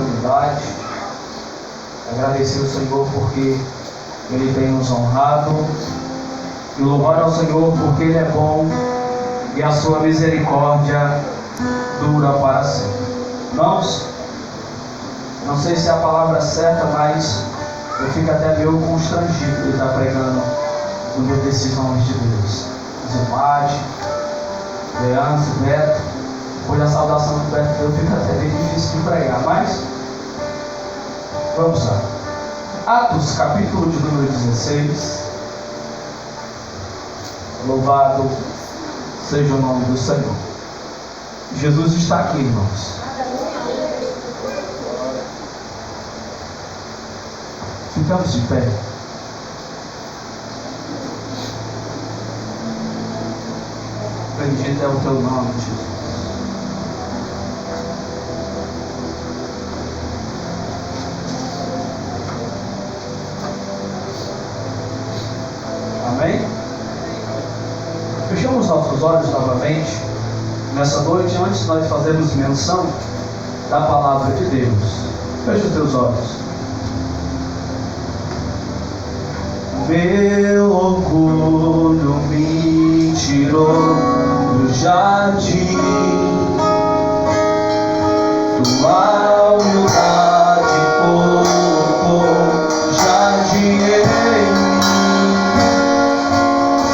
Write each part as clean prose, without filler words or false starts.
oportunidade. Agradecer ao Senhor porque Ele tem nos honrado. E louvar ao Senhor porque Ele é bom e a sua misericórdia dura para sempre. Irmãos, não sei se é a palavra certa, mas eu fico até meio constrangido de estar pregando no meio desses homens de Deus. Zumade, Leandro, Beto. Depois da saudação do Beto, eu fico até bem difícil de pregar, mas vamos lá. Atos, capítulo de número 16. Louvado seja o nome do Senhor. Jesus está aqui, irmãos. Ficamos de pé. Bendito é o teu nome, Jesus. Amém? Fechamos nossos olhos novamente nessa noite, antes de nós fazermos menção da palavra de Deus. Feche os teus olhos. Meu orgulho me tirou do jardim, tua humildade colocou jardim em mim.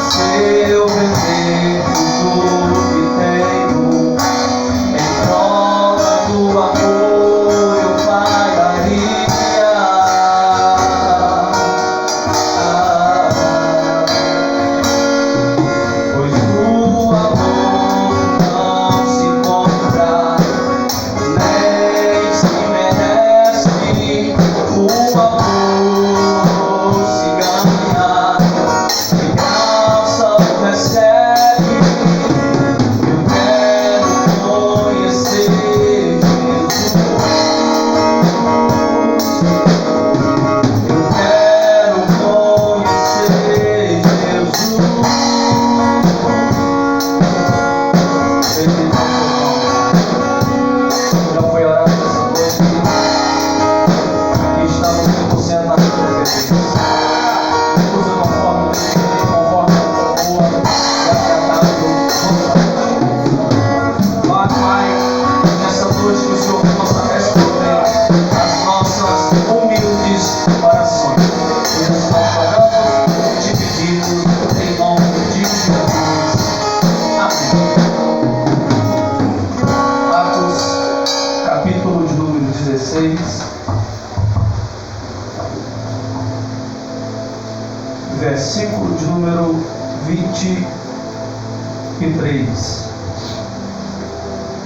Se eu vender tudo que tenho em troca do amor, eu pagaria. Pois o amor não se compra, nem se merece. O amor se ganha, de graça o recebe. Eu quero conhecer Jesus. Eu quero conhecer Jesus. Bendito já foi orado essa noite. Aqui estamos 100% na sua presença. Usa conforme a tua boa e agradável vontade. Pai, nessa noite que o Senhor possa responder às nossas humildes orações. Por isso nós oramos, te pedimos em nome de Jesus. Amém. Atos, capítulo de número 16, versículo de número 23.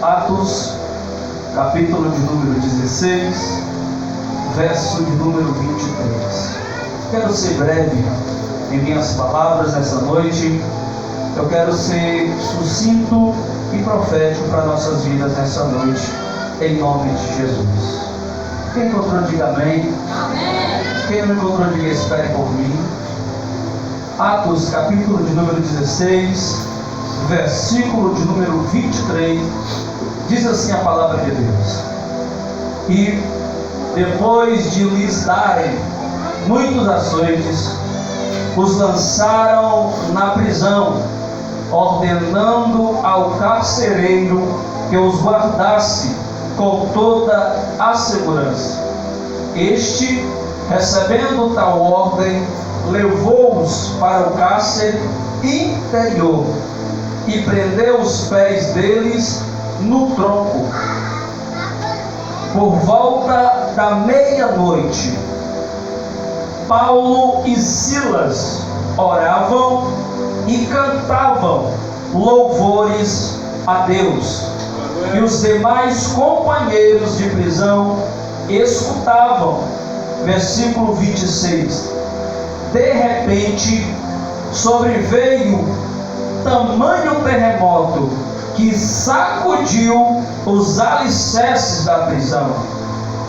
Atos, capítulo de número 16, verso de número 23. Quero ser breve em minhas palavras nessa noite. Eu quero ser sucinto e profético para nossas vidas nessa noite, em nome de Jesus. Quem encontrou, diga amém. Quem não encontrou, diga espere por mim. Atos, capítulo de número 16, versículo de número 23, diz assim a palavra de Deus: e depois de lhes darem muitos açoites, os lançaram na prisão, ordenando ao carcereiro que os guardasse com toda a segurança. Este, recebendo tal ordem, levou-os para o cárcere interior e prendeu os pés deles no tronco. Por volta da meia-noite, Paulo e Silas oravam e cantavam louvores a Deus, e os demais companheiros de prisão escutavam. Versículo 26. De repente sobreveio tamanho terremoto que sacudiu os alicerces da prisão.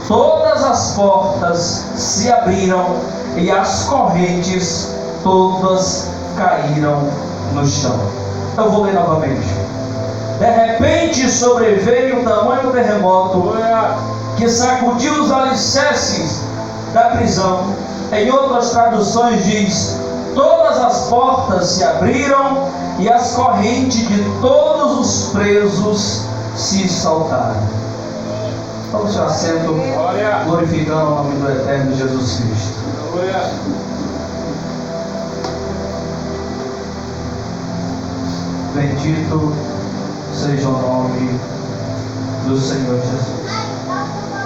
Todas as portas se abriram e as correntes todas caíram no chão. Eu vou ler novamente. De repente sobreveio um tamanho terremoto que que sacudiu os alicerces da prisão. Em outras traduções diz: todas as portas se abriram e as correntes de todos os presos se soltaram. Tome seu assento, glorificando o nome do eterno Jesus Cristo. Bendito seja o nome do Senhor Jesus.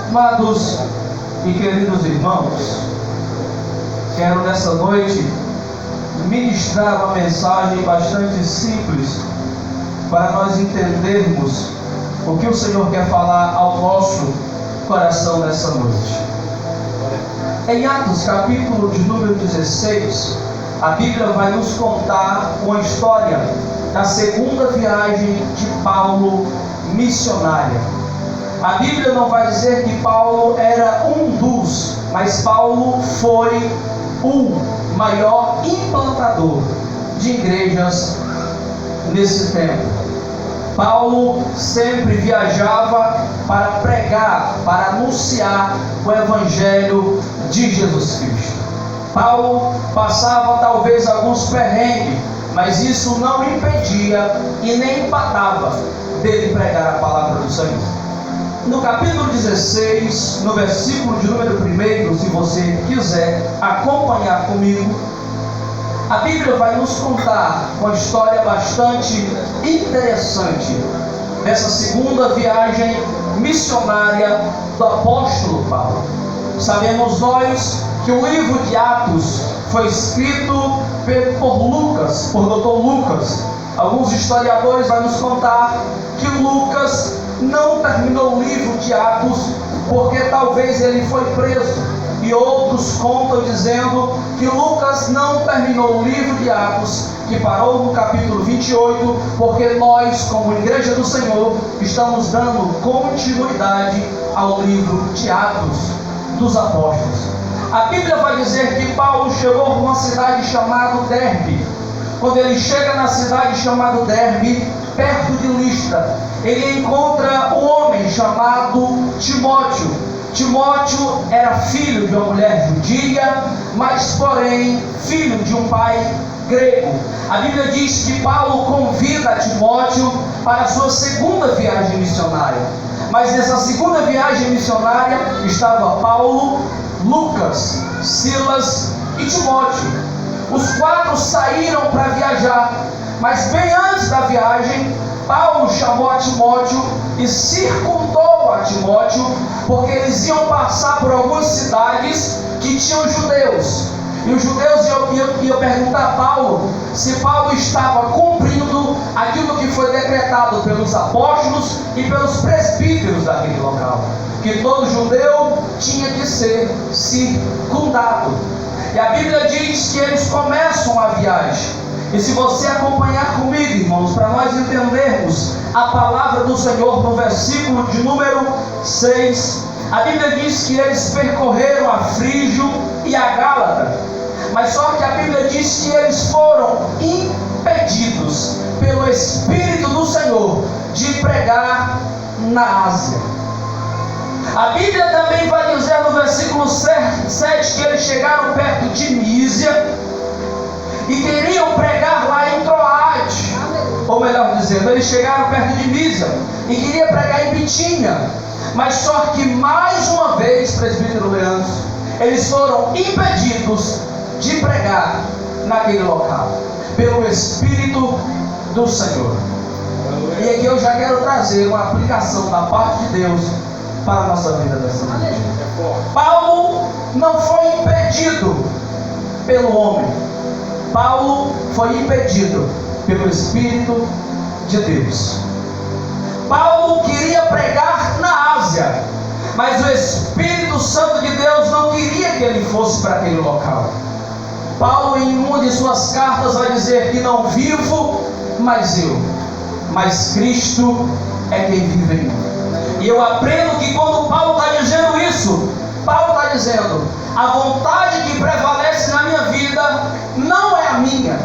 Amados e queridos irmãos, quero nessa noite ministrar uma mensagem bastante simples para nós entendermos o que o Senhor quer falar ao nosso coração nessa noite. Em Atos capítulo de número 16, a Bíblia vai nos contar uma história da segunda viagem de Paulo missionária. A Bíblia não vai dizer que Paulo era um dos, mas Paulo foi o maior implantador de igrejas nesse tempo. Paulo sempre viajava para pregar, para anunciar o Evangelho de Jesus Cristo. Paulo passava talvez alguns perrengues, mas isso não impedia e nem empatava dele pregar a palavra do Senhor. No capítulo 16, no versículo de número 1, se você quiser acompanhar comigo, a Bíblia vai nos contar uma história bastante interessante dessa segunda viagem missionária do apóstolo Paulo. Sabemos nós que o livro de Atos foi escrito por Lucas, por Dr. Lucas. Alguns historiadores vão nos contar que Lucas não terminou o livro de Atos porque talvez ele foi preso, e outros contam dizendo que Lucas não terminou o livro de Atos, que parou no capítulo 28, porque nós, como Igreja do Senhor, estamos dando continuidade ao livro de Atos dos Apóstolos. A Bíblia vai dizer que Paulo chegou a uma cidade chamada Derbe. Quando ele chega na cidade chamada Derbe, perto de Listra, ele encontra um homem chamado Timóteo. Timóteo era filho de uma mulher judia, mas porém filho de um pai grego. A Bíblia diz que Paulo convida Timóteo para a sua segunda viagem missionária. Mas nessa segunda viagem missionária estava Paulo, Lucas, Silas e Timóteo. Os quatro saíram para viajar, mas bem antes da viagem, Paulo chamou a Timóteo e circundou a Timóteo, porque eles iam passar por algumas cidades que tinham judeus. E os judeus iam perguntar a Paulo se Paulo estava cumprindo aquilo que foi decretado pelos apóstolos e pelos presbíteros daquele local, que todo judeu tinha que ser circundado. E a Bíblia diz que eles começam a viagem. E se você acompanhar comigo, irmãos, para nós entendermos a palavra do Senhor no versículo de número 6, a Bíblia diz que eles percorreram a Frígio e a Gálata. Mas só que a Bíblia diz que eles foram impedidos pelo Espírito do Senhor de pregar na Ásia. A Bíblia também vai dizer no versículo 7 que eles chegaram perto de Mísia e queriam pregar lá em Troade. Ou melhor dizendo, eles chegaram perto de Mísia e queriam pregar em Bitínia. Mas só que mais uma vez, presbítero Leandro, eles foram impedidos de pregar naquele local pelo Espírito do Senhor. E aqui eu já quero trazer uma aplicação da parte de Deus para a nossa vida dessa noite. Paulo não foi impedido pelo homem. Paulo foi impedido pelo Espírito de Deus. Paulo queria pregar na Ásia, mas o Espírito Santo de Deus não queria que ele fosse para aquele local. Paulo, em uma de suas cartas, vai dizer que não vivo mais eu, mas Cristo é quem vive em mim. E eu aprendo que quando Paulo está dizendo isso, Paulo está dizendo: a vontade que prevalece na minha vida não é a minha,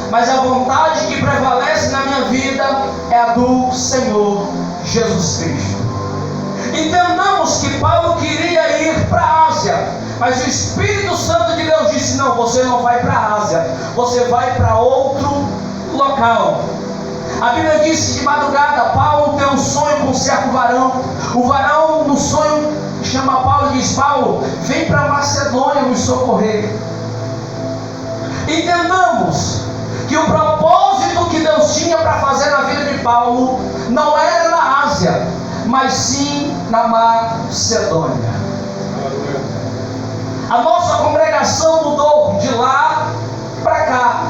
mas a vontade que prevalece na minha vida é a do Senhor Jesus Cristo. Entendamos que Paulo você vai para outro local. A Bíblia diz que de madrugada Paulo tem um sonho com um certo varão. O varão no sonho chama Paulo e diz: Paulo, vem para Macedônia nos socorrer. Entendamos que o propósito que Deus tinha para fazer na vida de Paulo não era na Ásia, mas sim na Macedônia. A nossa congregação mudou de lá para cá.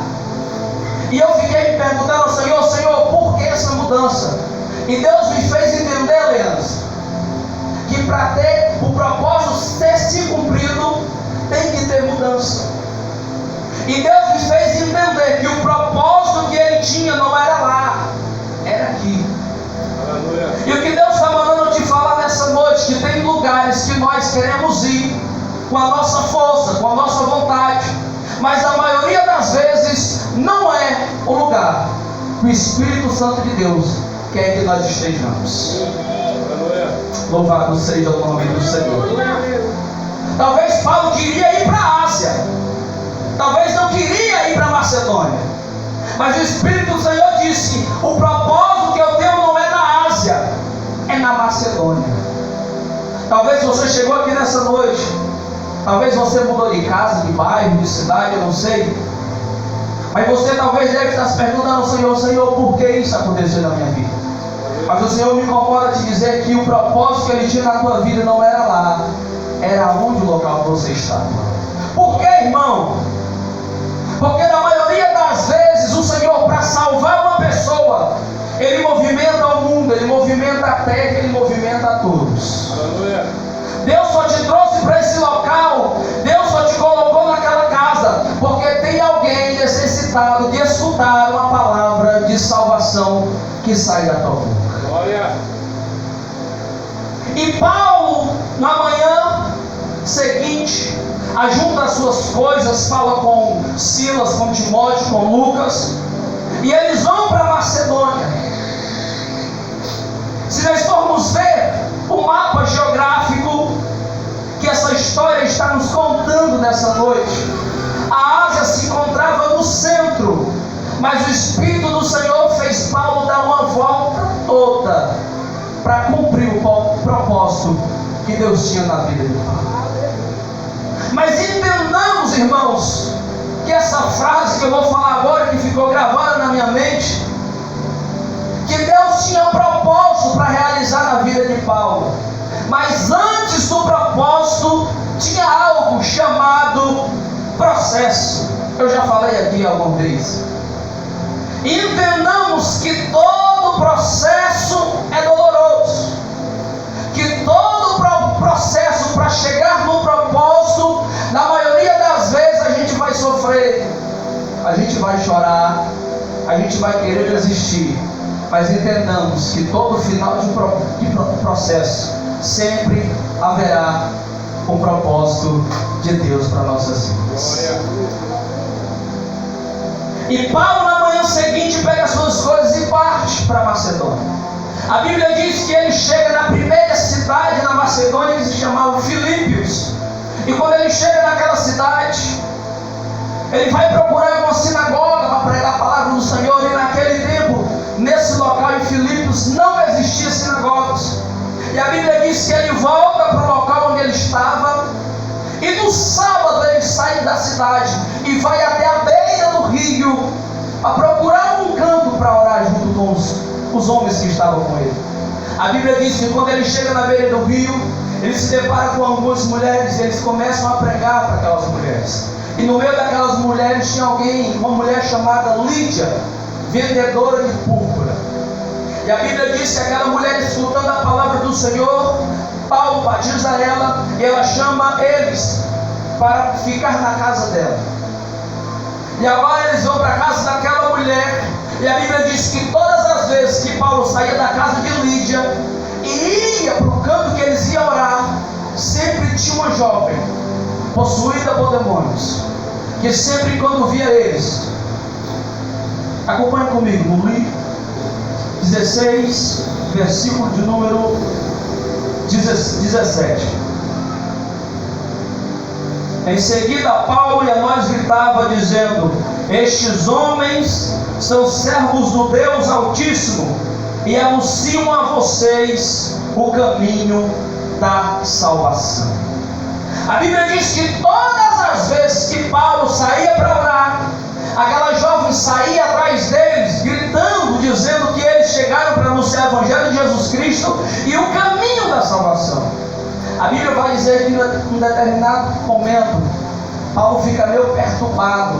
E eu fiquei me perguntando ao Senhor: Senhor, por que essa mudança? E Deus me fez entender, Leandro, que para ter o propósito ter se cumprido, tem que ter mudança. E Deus me fez entender que o propósito que Ele tinha não era lá, era aqui. Aleluia. E o que Deus está mandando te falar nessa noite, que tem lugares que nós queremos ir com a nossa força, com a nossa vontade, mas a maioria das vezes não é o lugar que o Espírito Santo de Deus quer que nós estejamos. Louvado seja o nome do Senhor. Talvez Paulo queria ir para a Ásia, talvez não queria ir para a Macedônia, mas o Espírito do Senhor disse: o propósito que eu tenho não é na Ásia, é na Macedônia. Talvez você chegou aqui nessa noite, talvez você mudou de casa, de bairro, de cidade, eu não sei, mas você talvez deve estar se perguntando ao Senhor: Senhor, por que isso aconteceu na minha vida? Mas o Senhor me incomoda te dizer que o propósito que Ele tinha na tua vida não era lá, era onde o local que você estava. Por que, irmão? Porque na maioria das vezes o Senhor, para salvar uma pessoa, Ele movimenta o mundo, Ele movimenta a terra, Ele movimenta a todos. Aleluia. Deus só te trouxe para esse local, Deus só te colocou naquela casa, porque tem alguém necessitado de escutar uma palavra de salvação que sai da tua boca. Glória. E Paulo, na manhã seguinte, ajunta as suas coisas, fala com Silas, com Timóteo, com Lucas, e eles vão para Macedônia. Se nós formos ver o mapa geográfico que essa história está nos contando nessa noite, a Ásia se encontrava no centro, mas o Espírito do Senhor fez Paulo dar uma volta toda para cumprir o propósito que Deus tinha na vida de Paulo. Mas entendamos, irmãos, que essa frase que eu vou falar agora, que ficou gravada na minha mente, que Deus tinha um propósito para realizar na vida de Paulo, mas antes do propósito tinha algo chamado processo. Eu já falei aqui alguma vez. Entendamos que todo processo é doloroso, que todo processo para chegar no propósito, na maioria das vezes a gente vai sofrer, a gente vai chorar, a gente vai querer desistir, mas entendamos que todo final de processo sempre haverá um propósito de Deus para nossas vidas. E Paulo na manhã seguinte pega as suas coisas e parte para Macedônia. A Bíblia diz que ele chega na primeira cidade na Macedônia, que se chamava Filípios. E quando ele chega naquela cidade, ele vai procurar uma sinagoga para pregar a palavra do Senhor. E naquele tempo, nesse local em Filípios, não existia sinagogas. E a Bíblia diz que ele volta para o local onde ele estava, e no sábado ele sai da cidade e vai até a beira do rio para procurar um canto para orar junto com os homens que estavam com ele. A Bíblia diz que quando ele chega na beira do rio, ele se depara com algumas mulheres e eles começam a pregar para aquelas mulheres. E no meio daquelas mulheres tinha uma mulher chamada Lídia, vendedora de púrpura. E a Bíblia diz que aquela mulher, escutando a palavra do Senhor, Paulo batiza ela e ela chama eles para ficar na casa dela. E agora eles vão para a casa daquela mulher, e a Bíblia diz que todas as vezes que Paulo saía da casa de Lídia e ia para o canto que eles iam orar, sempre tinha uma jovem possuída por demônios, que sempre quando via eles, acompanhe comigo no livro 16, versículo de número 17. Em seguida Paulo e a nós gritava dizendo: Estes homens são servos do Deus Altíssimo e anunciam a vocês o caminho da salvação. A Bíblia diz que todas as vezes que Paulo saía para orar, aquela jovem saía atrás deles, gritando, dizendo que eles chegaram para anunciar o Evangelho de Jesus Cristo e o caminho da salvação. A Bíblia vai dizer que em um determinado momento, Paulo fica meio perturbado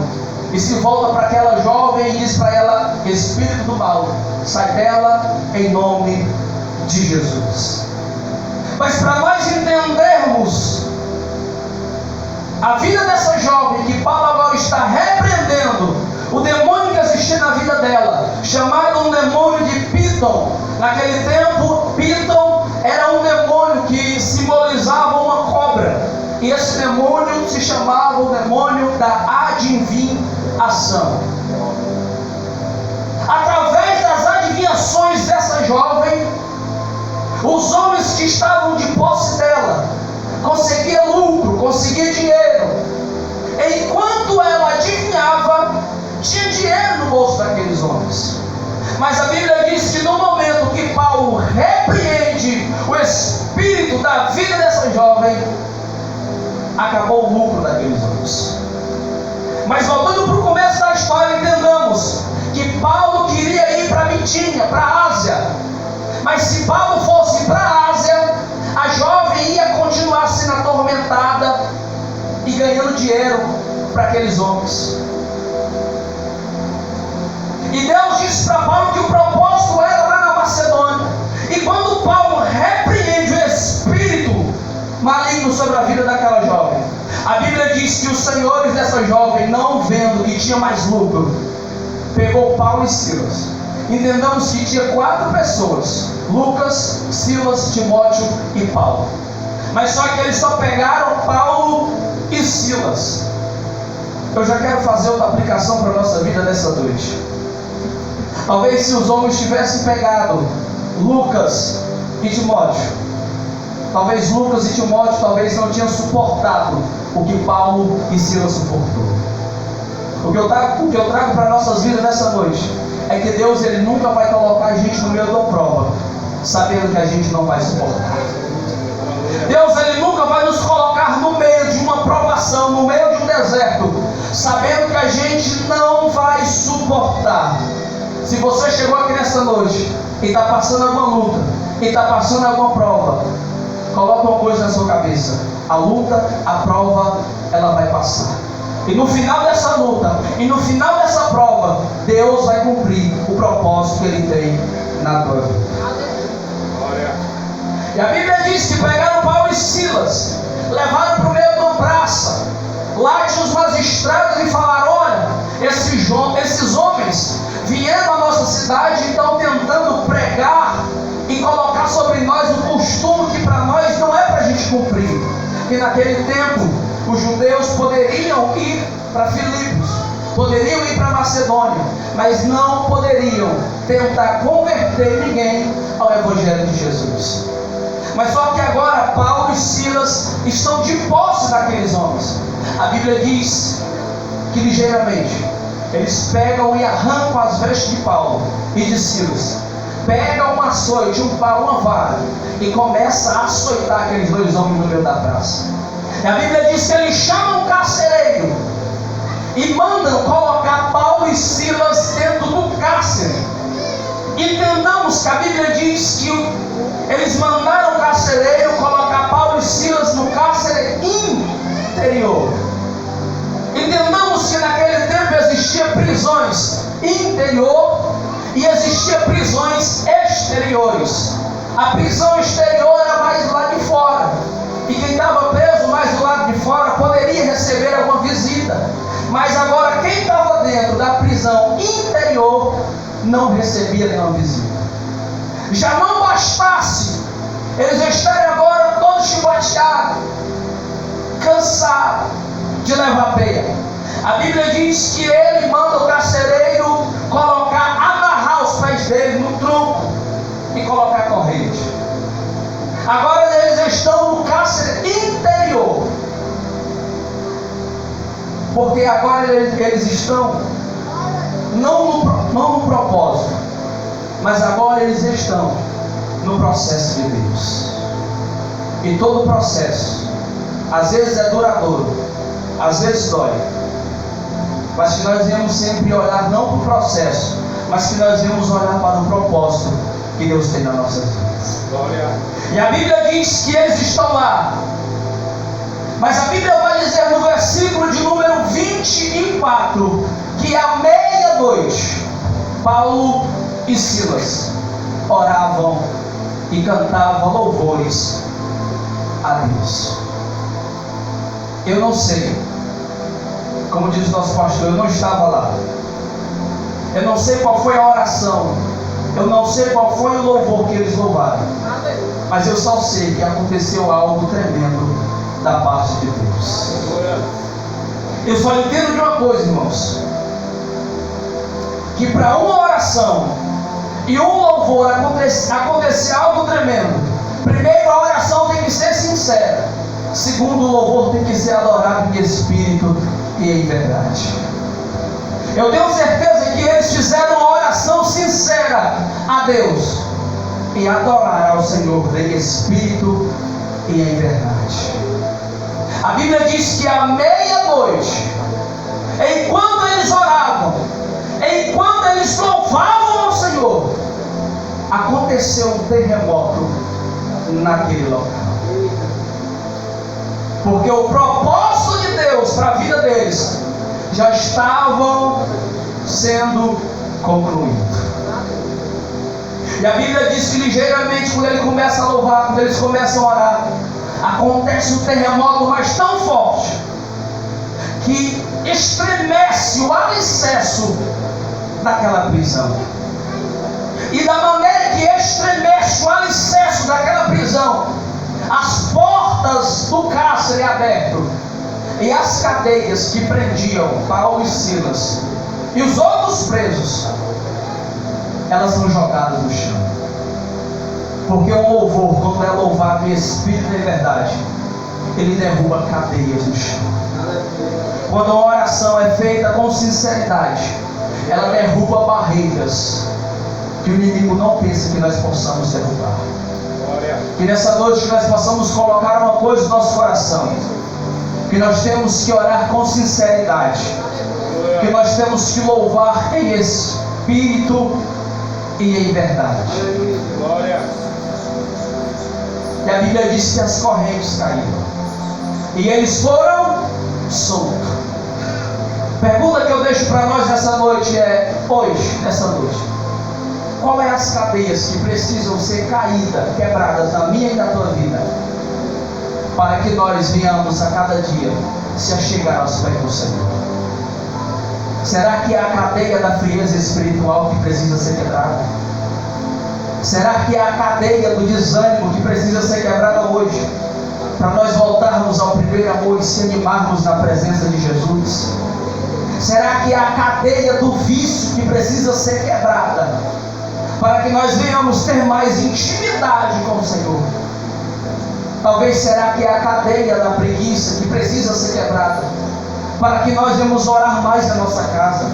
e se volta para aquela jovem e diz para ela: Espírito do mal, sai dela em nome de Jesus. Mas para nós entendermos a vida dessa jovem, que Paulo agora está repreendendo o demônio que existia na vida dela, chamado um demônio de Piton. Naquele tempo, Piton era um demônio que simbolizava uma cobra, e esse demônio se chamava o demônio da adivinhação. Através das adivinhações dessa jovem, os homens que estavam de posse dela conseguiam lucro, conseguiam dinheiro. Enquanto ela adivinhava, tinha dinheiro no bolso daqueles homens. Mas a Bíblia diz que no momento que Paulo repreende o espírito da vida dessa jovem, acabou o lucro daqueles homens. Mas voltando para o começo da história, entendamos que Paulo queria ir para a Bitínia, para a Ásia. Mas se Paulo fosse para a Ásia, a jovem ia continuar sendo atormentada e ganhando dinheiro para aqueles homens. E Deus disse para Paulo que o propósito era lá na Macedônia. E quando Paulo repreende o espírito maligno sobre a vida daquela jovem, a Bíblia diz que os senhores dessa jovem, não vendo que tinha mais lucro, pegou Paulo e Silas. Entendamos que tinha 4 pessoas: Lucas, Silas, Timóteo e Paulo. Mas só que eles só pegaram Paulo e Silas. Eu já quero fazer outra aplicação para a nossa vida nessa noite. Talvez se os homens tivessem pegado Lucas e Timóteo, talvez Lucas e Timóteo talvez não tinham suportado o que Paulo e Silas suportou. O que eu trago para nossas vidas nessa noite é que Deus, Ele nunca vai colocar a gente no meio da prova sabendo que a gente não vai suportar. Deus, Ele nunca vai nos colocar no meio de uma provação, no meio de um deserto, sabendo que a gente não vai suportar. Se você chegou aqui nessa noite e está passando alguma luta, e está passando alguma prova, coloca uma coisa na sua cabeça: a luta, a prova, ela vai passar. E no final dessa luta, e no final dessa prova, Deus vai cumprir o propósito que Ele tem na tua vida. E a Bíblia diz que pegaram Paulo e Silas, levaram para o meio de uma praça. Lá tinha os magistrados e falaram: olha, esses homens vieram à nossa cidade e estão tentando pregar e colocar sobre nós um costume que para nós não é para a gente cumprir. E naquele tempo, os judeus poderiam ir para Filipos, poderiam ir para Macedônia, mas não poderiam tentar converter ninguém ao Evangelho de Jesus. Mas só que agora Paulo e Silas estão de posse daqueles homens. A Bíblia diz que ligeiramente eles pegam e arrancam as vestes de Paulo e de Silas, pegam um açoite, um pau, uma vara, e começa a açoitar aqueles 2 homens no meio da praça. E a Bíblia diz que eles chamam um carcereiro e mandam colocar Paulo e Silas dentro do cárcere. Entendamos que a Bíblia diz que eles mandaram o carcereiro colocar Paulo e Silas no cárcere interior. Entendamos que naquele tempo existiam prisões interior e existiam prisões exteriores. A prisão exterior era mais do lado de fora, e quem estava preso mais do lado de fora poderia receber alguma visita. Mas agora quem estava dentro da prisão interior não recebia nenhuma visita. Já não bastasse eles estarem agora todos chibateados, cansados de levar peia. A Bíblia diz que ele manda o carcereiro amarrar os pés dele no tronco e colocar corrente. Agora eles estão no cárcere interior, porque agora eles estão não no propósito, mas agora eles estão no processo de Deus. E todo processo, às vezes é duradouro, às vezes dói, mas que nós devemos sempre olhar não para o processo, mas que nós devemos olhar para o propósito que Deus tem na nossa vida. E a Bíblia diz que eles estão lá, mas a Bíblia vai dizer no versículo de número 24 que à meia-noite Paulo e Silas oravam e cantavam louvores a Deus. Eu não sei, como diz o nosso pastor, eu não estava lá, eu não sei qual foi a oração, eu não sei qual foi o louvor que eles louvaram, mas eu só sei que aconteceu algo tremendo da parte de Deus. Eu só entendo de uma coisa, irmãos, que para uma oração e um louvor acontecer algo tremendo, primeiro a oração tem que ser sincera, segundo o louvor tem que ser adorado em espírito e em verdade. Eu tenho certeza que eles fizeram uma oração sincera a Deus e adoraram ao Senhor em espírito e em verdade. A Bíblia diz que à meia-noite, enquanto eles oravam, enquanto eles louvavam ao Senhor, aconteceu um terremoto naquele local. Porque o propósito de Deus para a vida deles já estavam sendo concluído. E a Bíblia diz que ligeiramente, quando ele começa a louvar, quando eles começam a orar, acontece um terremoto, mas tão forte que estremece o alicerce daquela prisão. E da maneira que estremece o alicerce daquela prisão, as portas do cárcere aberto e as cadeias que prendiam Paulo e Silas e os outros presos, elas são jogadas no chão. Porque o louvor, quando é louvado em espírito e em verdade, ele derruba cadeias no chão. Quando a oração é feita com sinceridade, ela derruba barreiras que o inimigo não pensa que nós possamos derrubar. Que nessa noite nós possamos colocar uma coisa no nosso coração, que nós temos que orar com sinceridade, que nós temos que louvar em espírito e em verdade. E a Bíblia diz que as correntes caíram e eles foram soltos. Pergunta que eu deixo para nós nessa noite é: hoje, nessa noite, qual é as cadeias que precisam ser caídas, quebradas na minha e na tua vida, para que nós venhamos a cada dia se achegar aos pés do Senhor? Será que é a cadeia da frieza espiritual que precisa ser quebrada? Será que é a cadeia do desânimo que precisa ser quebrada hoje, para nós voltarmos ao primeiro amor e se animarmos na presença de Jesus? Será que é a cadeia do vício que precisa ser quebrada, para que nós venhamos ter mais intimidade com o Senhor? Talvez será que é a cadeia da preguiça que precisa ser quebrada, para que nós venhamos orar mais na nossa casa,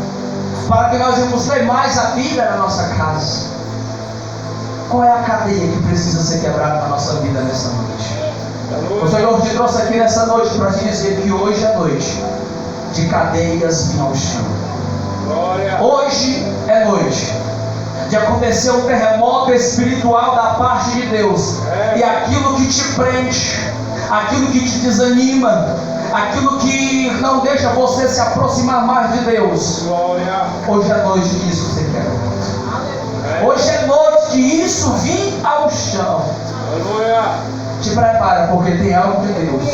para que nós venhamos ter mais a Bíblia na nossa casa? Qual é a cadeia que precisa ser quebrada na nossa vida nessa noite? O Senhor te trouxe aqui nessa noite para te dizer que hoje é noite de cadeias vir ao chão. Hoje é noite de acontecer um terremoto espiritual da parte de Deus, e aquilo que te prende, aquilo que te desanima, aquilo que não deixa você se aproximar mais de Deus, hoje é noite de isso ser quebrado. Hoje é noite de isso vir ao chão. Te prepara, porque tem algo de Deus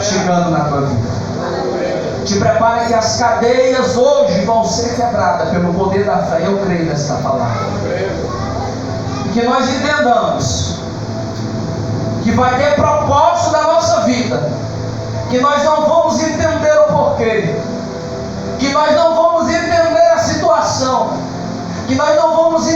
chegando na tua vida. Te prepara que as cadeias hoje vão ser quebradas pelo poder da fé. Eu creio nesta palavra. E que nós entendamos que vai ter propósito na nossa vida, que nós não vamos entender o porquê, que nós não vamos entender a situação, que nós não vamos entender